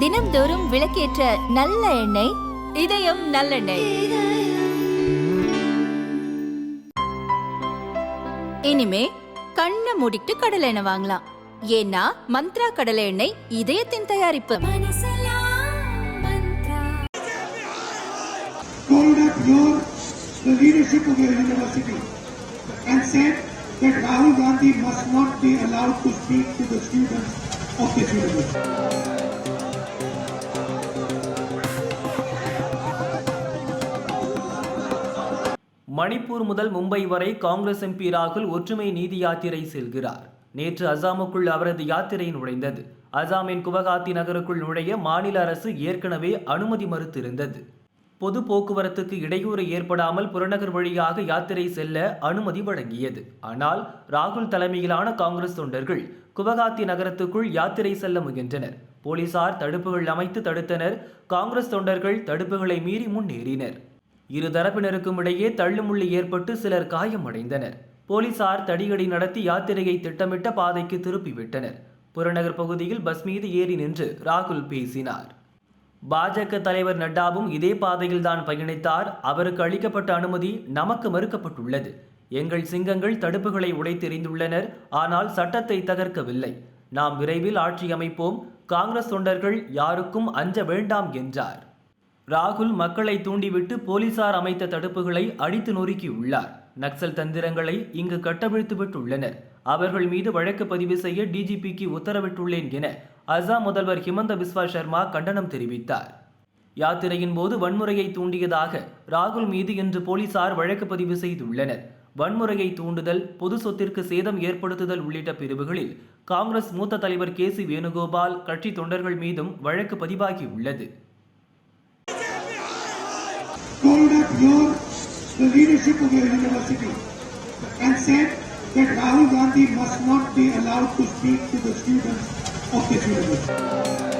தினம்தோறும் விளக்கேற்ற நல்ல எண்ணெய் இதயம் நல்லெண்ணெய். இனிமே கண்ணை மூடிட்டு கடலை எண்ணெய் வாங்கலாம். ஏன்னா மந்த்ரா கடலை எண்ணெய் இதயத்தின் தயாரிப்பு. Called up the leadership of your university and said that Rahul Gandhi must not be allowed to speak to the students of this university. Manipur முதல் மும்பை வரை காங்கிரஸ் எம்பி ராகுல் ஒற்றுமை நீதி யாத்திரை செல்கிறார். நேற்று அசாமுக்குள் அவரது யாத்திரை நுழைந்தது. அசாமின் குவஹாத்தி நகருக்குள் நுழைய மாநில அரசு ஏற்கனவே அனுமதி மறுத்திருந்தது. பொது போக்குவரத்துக்கு இடையூறு ஏற்படாமல் புறநகர் வழியாக யாத்திரை செல்ல அனுமதி வழங்கியது. ஆனால் ராகுல் தலைமையிலான காங்கிரஸ் தொண்டர்கள் குவஹாத்தி நகரத்துக்குள் யாத்திரை செல்ல முயன்றனர். போலீசார் தடுப்புகள் அமைத்து தடுத்தனர். காங்கிரஸ் தொண்டர்கள் தடுப்புகளை மீறி முன்னேறினர். இரு தரப்பினருக்கும் இடையே தள்ளுமுள்ளு ஏற்பட்டு சிலர் காயமடைந்தனர். போலீசார் தடியடி நடத்தி யாத்திரையை திட்டமிட்ட பாதைக்கு திருப்பிவிட்டனர். புறநகர் பகுதியில் பஸ் மீது ஏறி நின்று ராகுல் பேசினார். பாஜக தலைவர் நட்டாவும் இதே பாதையில் தான் பயணித்தார். அவருக்கு அளிக்கப்பட்ட அனுமதி நமக்கு மறுக்கப்பட்டுள்ளது. எங்கள் சிங்கங்கள் தடுப்புகளை உடைத்தெறிந்துள்ளனர். ஆனால் சட்டத்தை தகர்க்கவில்லை. நாம் விரைவில் ஆட்சி அமைப்போம். காங்கிரஸ் தொண்டர்கள் யாருக்கும் அஞ்ச வேண்டாம் என்றார். ராகுல் மக்களை தூண்டிவிட்டு போலீசார் அமைத்த தடுப்புகளை அடித்து நொறுக்கியுள்ளார். நக்சல் தந்திரங்களை இங்கு கட்டவிழ்த்துவிட்டுள்ளனர். அவர்கள் மீது வழக்கு பதிவு செய்ய டிஜிபிக்கு உத்தரவிட்டுள்ளேன் என அசாம் முதல்வர் ஹிமந்த பிஸ்வா சர்மா கண்டனம் தெரிவித்தார். யாத்திரையின் போது வன்முறையை தூண்டியதாக ராகுல் மீது இன்று போலீசார் வழக்கு பதிவு செய்துள்ளனர். வன்முறையை தூண்டுதல், பொது சொத்திற்கு சேதம் ஏற்படுத்துதல் உள்ளிட்ட பிரிவுகளில் காங்கிரஸ் மூத்த தலைவர் கே சி வேணுகோபால் கட்சி தொண்டர்கள் மீதும் வழக்கு பதிவாகியுள்ளது. Called up the leadership of your university and said that Rahul Gandhi must not be allowed to speak to the students of this university.